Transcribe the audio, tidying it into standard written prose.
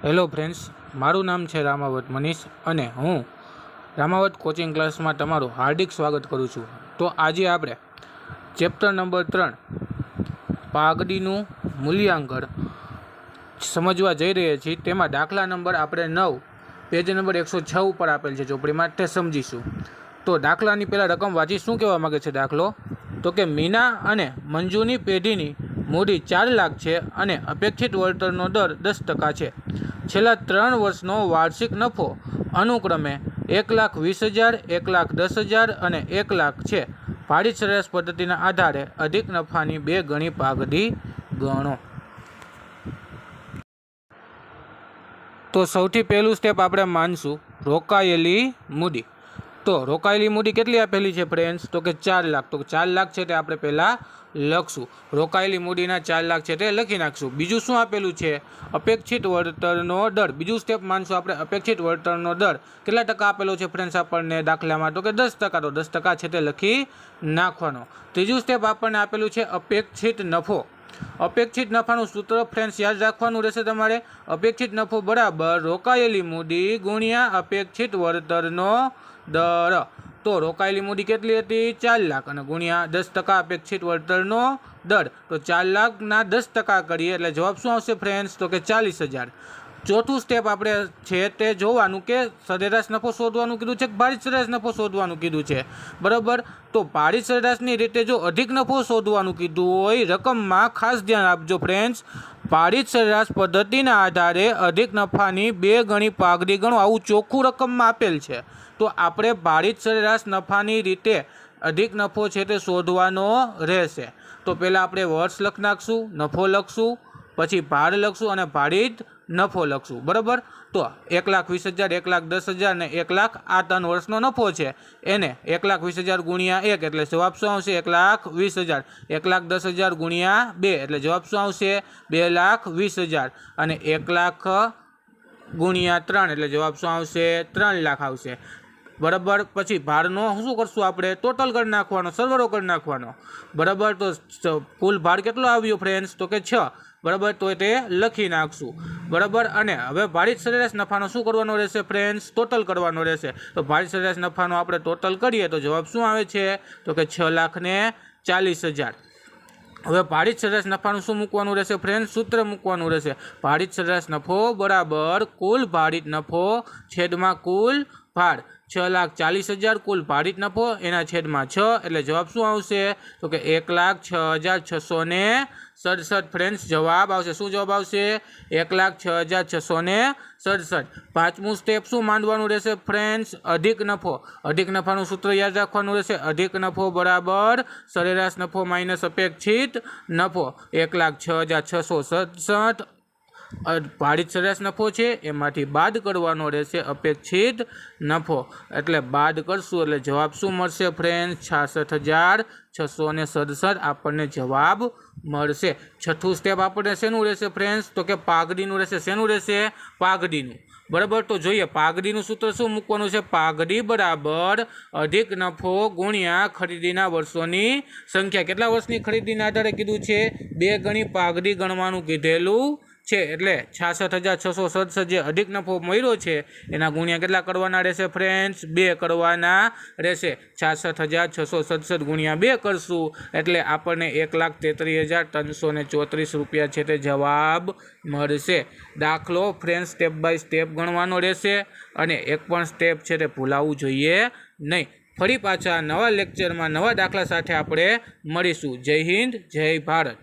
Hello friends, મારું નામ છે રામાવત મનીષ અને હું રામાવત કોચિંગ ક્લાસમાં તમારું હાર્દિક સ્વાગત કરું છું। તો આજે આપણે ચેપ્ટર નંબર 3 પાઘડીનું મૂલ્યાંકન સમજવા જઈ રહ્યા છીએ। તેમાં દાખલા નંબર આપણે 9 પેજ નંબર 106 ઉપર આપેલ છે ચોપડીમાં, તે સમજીશું। તો દાખલાની પહેલાં રકમ વાંચી શું કહેવા માગે છે દાખલો, તો કે મીના અને મંજુની પેઢીની મૂડી 4 લાખ છે અને અપેક્ષિત વળતરનો દર 10% છે। છેલ્લા 3 વર્ષનો વાર્ષિક નફો અનુક્રમે 1,20,000, 1,10,000 અને 1 લાખ છે। ભાડિત સરેરાશ પદ્ધતિના આધારે અધિક નફાની 2 ગણી પાઘડી ગણો। તો સૌથી પહેલું સ્ટેપ આપણે માનશું રોકાયેલી મૂડી। તો રોકાયેલી મૂડી કેટલી આપેલી છે ફ્રેન્ડ્સ, તો કે 4 લાખ। તો 4 લાખ છે તે આપણે પહેલાં લખશું, રોકાયેલી મૂડીના 4 લાખ છે તે લખી નાખશું। બીજું શું આપેલું છે, અપેક્ષિત વળતરનો દર। બીજું સ્ટેપ માનશું આપણે અપેક્ષિત વળતરનો દર કેટલા ટકા આપેલો છે ફ્રેન્ડ્સ આપણને દાખલામાં, તો કે 10%। તો 10% છે તે લખી નાખવાનો। ત્રીજું સ્ટેપ આપણને આપેલું છે અપેક્ષિત નફો। અપેક્ષિત નફાનું સૂત્ર ફ્રેન્ડ્સ યાદ રાખવાનું રહેશે તમારે। અપેક્ષિત નફો બરાબર રોકાયેલી મૂડી ગુણ્યા અપેક્ષિત વળતરનો દર। તો રોકાયેલી મૂડી કેટલી હતી, 4 લાખ અને ગુણ્યા 10% અપેક્ષિત વળતરનો દર। તો 4 લાખના 10% કરીએ એટલે જવાબ શું આવશે ફ્રેન્ડ્સ, તો કે 40,000। ચોથું સ્ટેપ આપણે છે તે જોવાનું કે સરેરાશ નફો શોધવાનું કીધું છે કે ભાડિત સરેરાશ નફો શોધવાનું કીધું છે, બરાબર। તો ભાડિત સરેરાશની રીતે જો અધિક નફો શોધવાનું કીધું હોય રકમમાં ખાસ ધ્યાન આપજો ફ્રેન્ડ્સ, ભાડિત સરેરાશ પદ્ધતિના આધારે અધિક નફાની 2 ગણી પાઘડી ગણો, આવું ચોખ્ખું રકમમાં આપેલ છે। તો આપણે ભાડિત સરેરાશ નફાની રીતે અધિક નફો છે તે શોધવાનો રહેશે। તો પહેલાં આપણે વર્ષ લખી નાખશું, નફો લખશું, પછી ભાડ લખશું અને ભાડિત નફો લખશું, બરાબર। તો 1,20,000, 1,10,000 અને 1 લાખ આ 3 વર્ષનો નફો છે, એને 1,20,000 ગુણ્યા 1 એટલે જવાબ શું આવશે 1,20,000। 1,10,000 ગુણ્યા 2 એટલે જવાબ શું આવશે 2,20,000 અને 1 લાખ ગુણ્યા 3 એટલે જવાબ શું આવશે 3 લાખ આવશે, બરાબર। પછી ભાડનો શું કરશું આપણે, ટોટલ કરી નાખવાનો, સરવાળો કરી નાખવાનો, બરાબર। તો કુલ ભાડ કેટલો આવ્યો ફ્રેન્ડ્સ, તો કે 6, બરાબર। તો તે લખી નાખશું, બરાબર। અને હવે ભાડિત સરેરાશ નફાનો શું કરવાનો રહેશે ફ્રેન્ડ્સ, ટોટલ કરવાનો રહેશે। તો ભાડિત સરેરાશ નફાનો આપણે ટોટલ કરીએ તો જવાબ શું આવે છે, તો કે 6,40,000। હવે ભાડિત સરેરાશ નફાનું શું મૂકવાનું રહેશે ફ્રેન્ડ્સ, સૂત્ર મૂકવાનું રહેશે। ભાડિત સરેરાશ નફો બરાબર કુલ ભાડિત નફો છેદમાં કુલ ભાડ। 6,40,000 કુલ ભાડિત નફો એના છેદમાં 6 એટલે જવાબ શું આવશે, તો કે 1,06,667 ફ્રેન્ડ્સ જવાબ આવશે। શું જવાબ આવશે, 1,06,667। પાંચમું સ્ટેપ શું માંડવાનું રહેશે ફ્રેન્ડ્સ, અધિક નફો। અધિક નફાનું સૂત્ર યાદ રાખવાનું રહેશે, અધિક નફો બરાબર સરેરાશ નફો માઇનસ અપેક્ષિત નફો। 1,06,667 ભાડિત સરેરાશ નફો છે એમાંથી બાદ કરવાનો રહેશે અપેક્ષિત નફો, એટલે બાદ કરશું એટલે જવાબ શું મળશે ફ્રેન્ડ્સ, 66,667 આપણને જવાબ મળશે। છઠ્ઠું સ્ટેપ આપણે શેનું રહેશે ફ્રેન્ડ્સ, તો કે પાઘડીનું રહેશે। શેનું રહેશે, પાઘડીનું, બરાબર। તો જોઈએ પાઘડીનું સૂત્ર શું મૂકવાનું છે, પાઘડી બરાબર અધિક નફો ગુણ્યા ખરીદીના વર્ષોની સંખ્યા। કેટલા વર્ષની ખરીદીના આધારે કીધું છે, 2 ગણી પાઘડી ગણવાનું કીધેલું છે, એટલે 66,667 જે અધિક નફો મળ્યો છે એના ગુણ્યા કેટલા કરવાના રહેશે ફ્રેન્ડ્સ, 2 કરવાના રહેશે। 66,667 ગુણ્યા 2 કરશું એટલે આપણને 1,33,334 રૂપિયા છે તે જવાબ મળશે। દાખલો ફ્રેન્ડ્સ સ્ટેપ બાય સ્ટેપ ગણવાનો રહેશે અને એક પણ સ્ટેપ છે તે ભૂલાવવું જોઈએ નહીં। ફરી પાછા નવા લેક્ચરમાં નવા દાખલા સાથે આપણે મળીશું। જય હિન્દ, જય ભારત।